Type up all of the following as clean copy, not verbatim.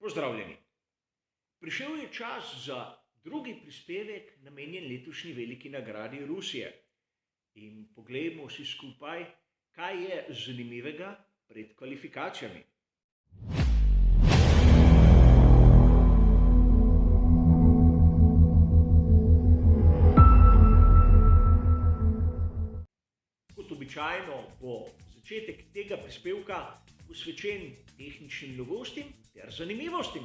Pozdravljeni. Prišel je čas za drugi prispevek namenjen letošnji veliki nagradi Rusije. In poglejmo si skupaj, kaj je zanimivega pred kvalifikacijami. Kot običajno bo začetek tega prispevka posvečen tehničnim novostim ter zanimivostim.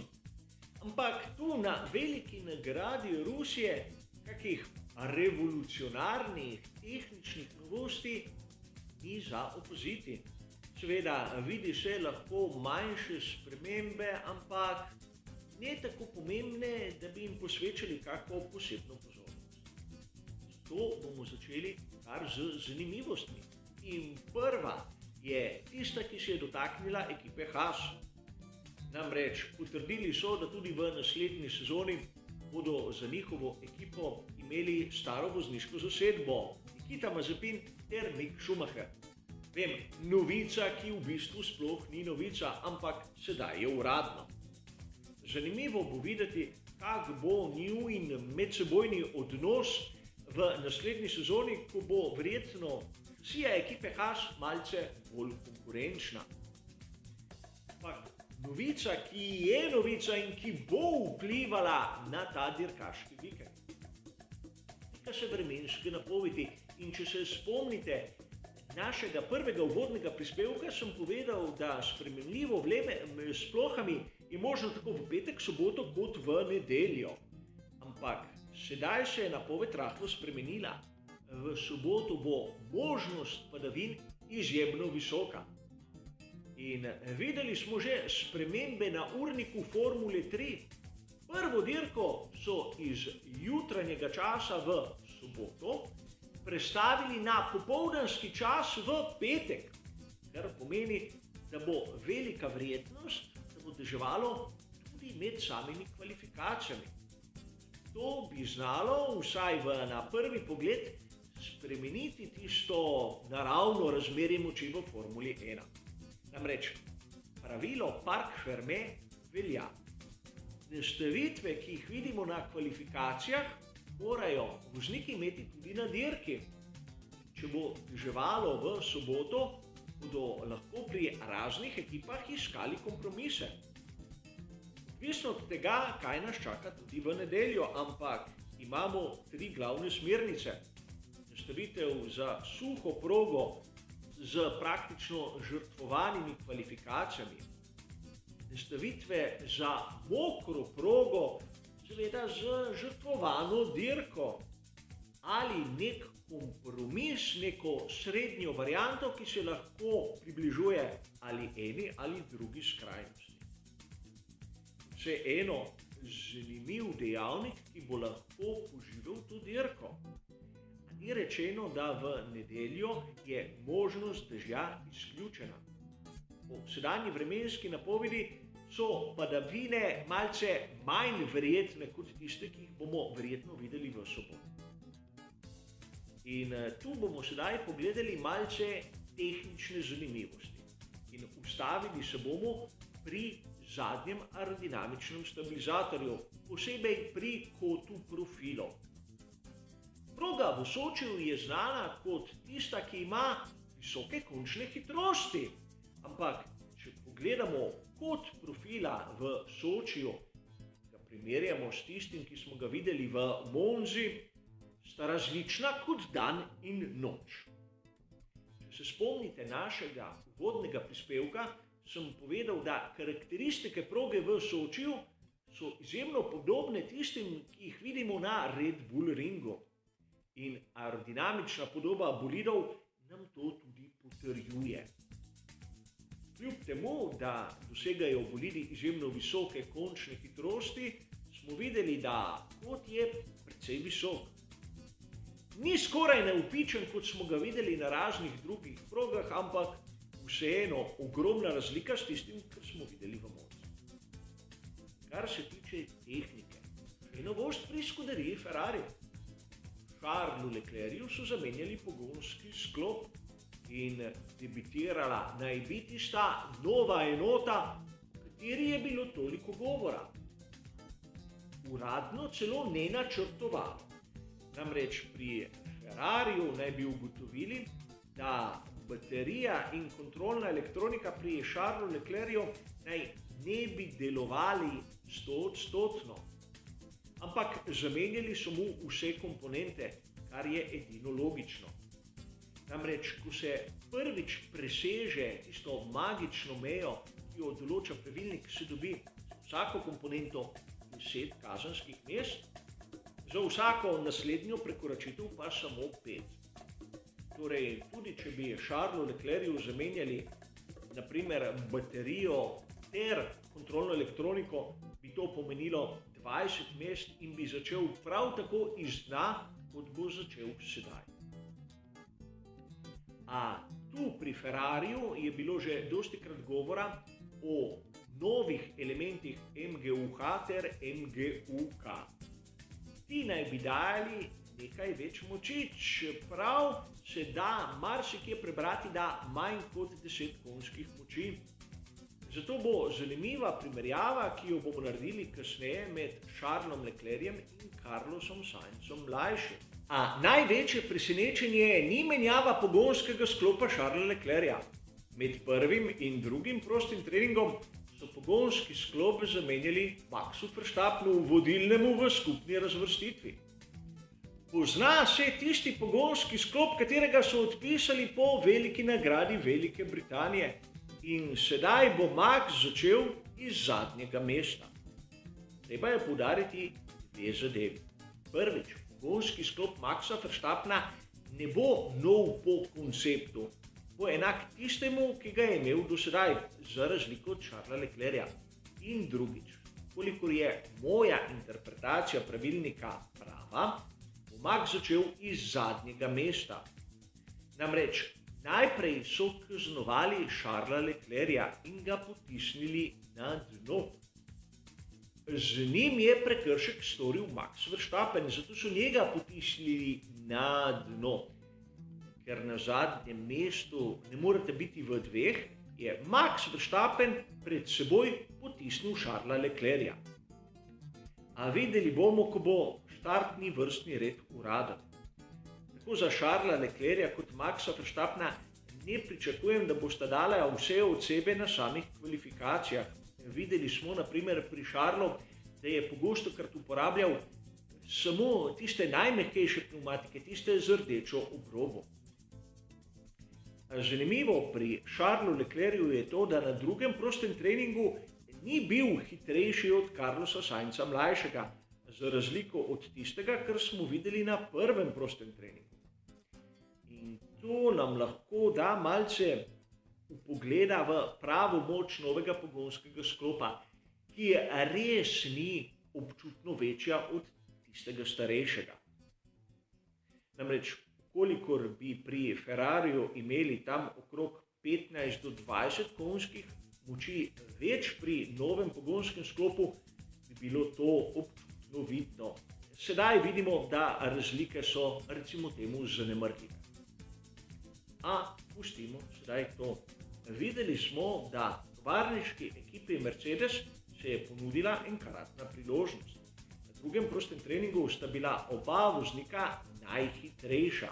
Ampak tu na veliki nagradi Rusije kakih revolucionarnih tehničnih novosti ni za opaziti. Seveda vidi se lahko manjše spremembe, ampak ne tako pomembne, da bi jim posvečali kako posebno pozornost. Zato bomo začeli kar z zanimivostmi. In prva je tista, ki se je dotaknila ekipe Haas. Namreč potrdili so, da tudi v naslednji sezoni bodo za njihovo ekipo imeli staro vozniško zasedbo Nikita Mazepin ter Mick Schumacher. Vem, novica, ki v bistvu sploh ni novica, ampak sedaj je uradno. Zanimivo bo videti, kak bo njun medsebojni odnos v naslednji sezoni, ko bo verjetno šasija ekipe Haas malce bolj konkurenčna. Ampak novica, ki je novica in ki bo vplivala na ta dirkaški vikend. Tika se vremenske napovedi in če se spomnite našega prvega uvodnega prispevka, sem povedal, da spremenljivo vreme s plohami je možno tako v petek, soboto kot v nedeljo. Ampak sedaj se je napoved rahlo spremenila. V soboto bo možnost padavin izjemno visoka. In videli smo že spremembe na urniku Formule 3. Prvo dirko so iz jutranjega časa v soboto prestavili na popoldanski čas v petek, kar pomeni, da bo velika verjetnost, da bo deževalo tudi med samimi kvalifikacijami. To bi znalo, vsaj na prvi pogled, spremeniti tisto naravno razmerje moči v Formuli 1. Namreč pravilo Parc Fermé velja. Nastavitve, ki jih vidimo na kvalifikacijah, morajo vozniki imeti tudi na dirki. Če bo deževalo v soboto, bodo lahko pri raznih ekipah iskali kompromise. Odvisno od tega, kaj nas čaka tudi v nedeljo, ampak imamo 3 glavne smernice. Nastavitev za suho progo z praktično žrtvovanimi kvalifikacijami. Nastavitve za mokro progo, seveda z žrtvovano dirko. Ali nek kompromis, neko srednjo varianto, ki se lahko približuje ali eni ali drugi skrajnosti. Vseeno zanimiv dejavnik, ki bo lahko poživel to dirko. Ni rečeno, da v nedeljo je možnost dežja izključena. Po sedanji vremenski napovedi so padavine malce manj verjetne kot tiste, ki jih bomo verjetno videli v soboto. In tu bomo sedaj pogledali malce tehnične zanimivosti. In ustavili se bomo pri zadnjem aerodinamičnem stabilizatorju, posebej pri kotu profilov. Proga v Sočiju je znana kot tista, ki ima visoke končne hitrosti. Ampak, če pogledamo kot profila v Sočiju, ga primerjamo s tistim, ki smo ga videli v Monzi, sta različna kot dan in noč. Če se spomnite našega uvodnega prispevka, sem povedal, da karakteristike proge v Sočiju so izjemno podobne tistim, ki jih vidimo na Red Bull ringu. In aerodinamična podoba bolidov nam to tudi potrjuje. Kljub temu, da dosegajo bolidi izjemno visoke končne hitrosti, smo videli, da kot je precej visok. Ni skoraj navpičen, kot smo ga videli na raznih drugih progah, ampak vseeno ogromna razlika s tistim, kar smo videli v Monzi. Kar se tiče tehnike, je novost pri skuderiji Ferrari. Charlesu Leclercu so zamenjali pogonski sklop in debitirala naj bi tista nova enota, v kateri je bilo toliko govora. Uradno celo ne načrtovano. Namreč pri Ferrariju naj bi ugotovili, da baterija in kontrolna elektronika pri Charlesu Leclercu naj ne bi delovali 100-odstotno, ampak zamenjali so mu vse komponente, kar je edino logično. Namreč, ko se prvič preseže tisto magično mejo, ki jo določa pravilnik, se dobi vsako komponento 10 kazenskih mest, za vsako naslednjo prekoračitev pa samo 5. Torej, tudi če bi Charlesu Leclercu zamenjali naprimer baterijo ter kontrolno elektroniko, bi to pomenilo 20 mest in bi začel prav tako iz dna, kot bo začel sedaj. A tu pri Ferrariju je bilo že dostikrat govora o novih elementih MGUH ter MGUK. Ti naj bi dali nekaj več moči, čeprav se da marsikje prebrati, da manj kot 10 konjskih moči. Zato bo zanimiva primerjava, ki jo bomo naredili kasneje med Charlesom Leclercem in Carlosom Sainzom mlajšim. A največje presenečenje ni menjava pogonskega sklopa Charlesa Leclerca. Med prvim in drugim prostim treningom so pogonski sklop zamenjali Maxu Verstappenu, vodilnemu v skupni razvrstitvi. Pozna se tisti pogonski sklop, katerega so odpisali po veliki nagradi Velike Britanije. In sedaj bo Max začel iz zadnjega mesta. Treba je poudariti dve zadevi. Prvič, pogonski sklop Maxa Verstappena ne bo nov po konceptu. Bo enak tistemu, ki ga je imel do sedaj, za razliko od Charlesa Leclerca. In drugič, kolikor je moja interpretacija pravilnika prava, bo Max začel iz zadnjega mesta. Namreč, najprej so kaznovali Charlesa Leclerca in ga potisnili na dno. Z njim je prekršek storil Max Verstappen, zato so njega potisnili na dno. Ker na zadnjem mestu ne morete biti v dveh, je Max Verstappen pred seboj potisnil Charlesa Leclerca. A videli bomo, ko bo štartni vrstni red uraden. Tako za Charlesa Leclerca kot Maxa Verstappena ne pričakujem, da bosta dala vse od sebe na samih kvalifikacijah. Videli smo na primer pri Charlesu, da je pogostokrat uporabljal samo tiste najmehkejše pneumatike, tiste z rdečo obrobo. Zanimivo pri Charlesu Leclercu je to, da na drugem prostem treningu ni bil hitrejši od Carlosa Sainza mlajšega, za razliko od tistega, kar smo videli na prvem prostem treningu. In to nam lahko da malce vpogleda v pravo moč novega pogonskega sklopa, ki je res ni občutno večja od tistega starejšega. Namreč, kolikor bi pri Ferrariju imeli tam okrog 15 do 20 konjskih moči več pri novem pogonskem sklopu, bi bilo to občutno vidno. Sedaj vidimo, da razlike so recimo temu zanemarljive. A pustimo sedaj to. Videli smo, da tovarniški ekipi Mercedes se je ponudila enkratna priložnost. Na drugem prostem treningu sta bila oba voznika najhitrejša,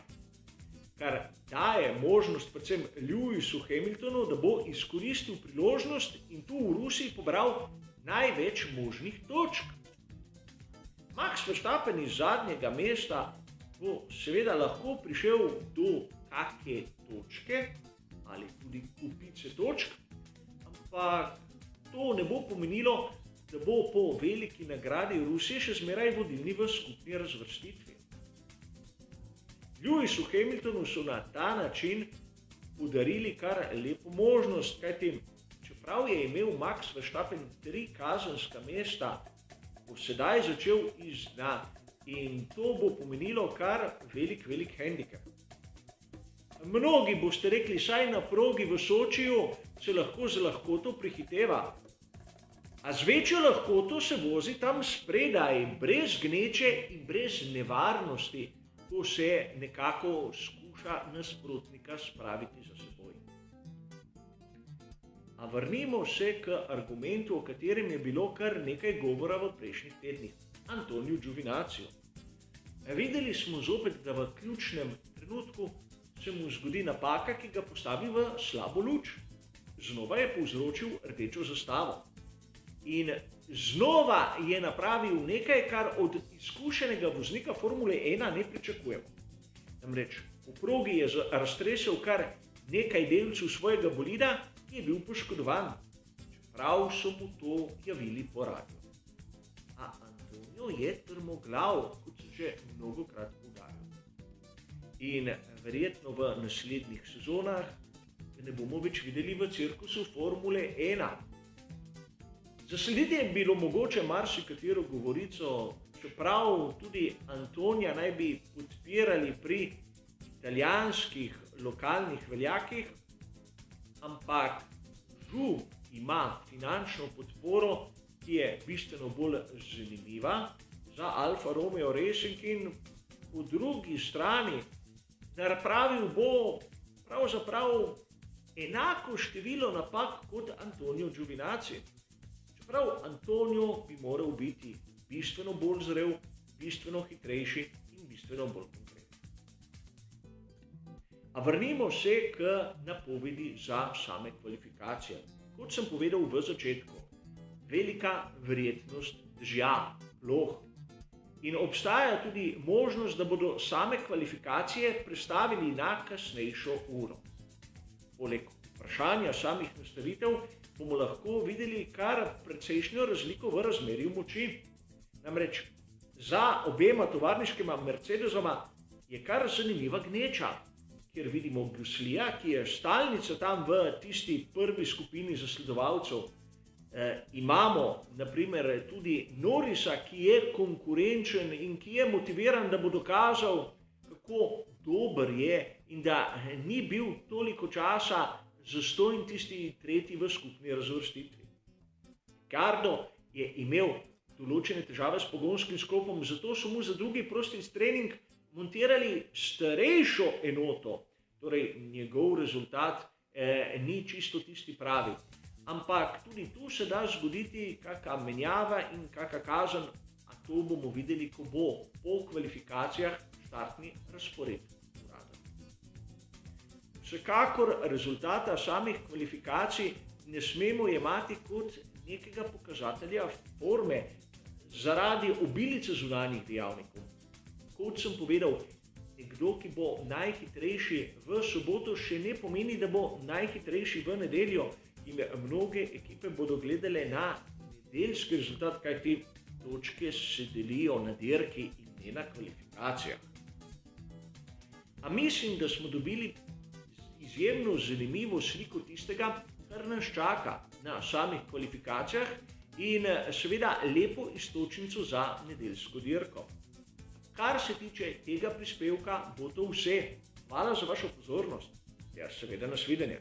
kar daje možnost predvsem Lewisu Hamiltonu, da bo izkoristil priložnost in tu v Rusiji pobral največ možnih točk. Max Verstappen iz zadnjega mesta bo seveda lahko prišel do kakšne točke ali tudi kupice točk, ampak to ne bo pomenilo, da bo po veliki nagradi Rusije še zmeraj vodilni v skupni razvrstitvi. Lewisu Hamiltonu so na ta način podarili kar lepo možnost, kajti čeprav je imel Max Verstappen 3 kazenska mesta, bo sedaj začel iz dna in to bo pomenilo kar velik hendikep. Mnogi boste rekli, saj na progi v Sočiju se lahko z lahkoto prehiteva. A z večjo lahkoto se vozi tam spredaj, brez gneče in brez nevarnosti, ko se nekako skuša nasprotnika spraviti za seboj. A vrnimo se k argumentu, o katerem je bilo kar nekaj govora v prejšnjih tednih, Antoniju Giovinazziu. Videli smo zopet, da v ključnem trenutku se mu zgodi napaka, ki ga postavi v slabo luč. Znova je povzročil rdečo zastavo. In znova je napravil nekaj, kar od izkušenega voznika Formule 1 ne pričakujemo. Namreč v progi je raztresel kar nekaj delcev svojega bolida, ki je bil poškodovan, čeprav so mu to javili po radiju. A Antonio je trmoglav, kot so že mnogokrat poudarjali. In verjetno v naslednjih sezonah ne bomo več videli v cirkusu Formule 1. Zaslediti je bilo mogoče marsikatero govorico, čeprav tudi Antonija naj bi podpirali pri italijanskih lokalnih veljakih, ampak Žu ima finančno podporo, ki je bistveno bolj zanimiva za Alfa Romeo Racing in po drugi strani napravil bo pravzaprav enako število napak kot Antonio Giovinazzi. Čeprav Antonio bi moral biti bistveno bolj zrel, bistveno hitrejši in bistveno bolj konkreten. A vrnimo se k napovedi za same kvalifikacije. Kot sem povedal v začetku, velika verjetnost dežja, ploh. In obstaja tudi možnost, da bodo same kvalifikacije prestavili na kasnejšo uro. Poleg vprašanja samih nastavitev bomo lahko videli kar precejšnjo razliko v razmerju moči. Namreč za obema tovarniškima Mercedesoma je kar zanimiva gneča, kjer vidimo Gaslija, ki je stalnica tam v tisti prvi skupini zasledovalcev. Imamo naprimer tudi Norrisa, ki je konkurenčen in ki je motiviran, da bo dokazal, kako dober je in da ni bil toliko časa zastonj tisti tretji v skupni razvrstitvi. Ricardo je imel določene težave s pogonskim sklopom, zato so mu za drugi prosti trening montirali starejšo enoto, torej njegov rezultat ni čisto tisti pravi. Ampak tudi tu se da zgoditi kakšna menjava in kakšna kazen, a to bomo videli, ko bo po kvalifikacijah štartni razpored uraden. Vsekakor rezultata samih kvalifikacij ne smemo jemati kot nekega pokazatelja forme zaradi obilice zunanjih dejavnikov. Kot sem povedal, nekdo, ki bo najhitrejši v soboto, še ne pomeni, da bo najhitrejši v nedeljo. In mnoge ekipe bodo gledale na nedeljski rezultat, kaj te točke se delijo na dirki in ne na kvalifikacijah. A mislim, da smo dobili izjemno zanimivo sliko tistega, kar nas čaka na samih kvalifikacijah in seveda lepo iztočnico za nedeljsko dirko. Kar se tiče tega prispevka, bo to vse. Hvala za vašo pozornost, ter seveda nasvidenje.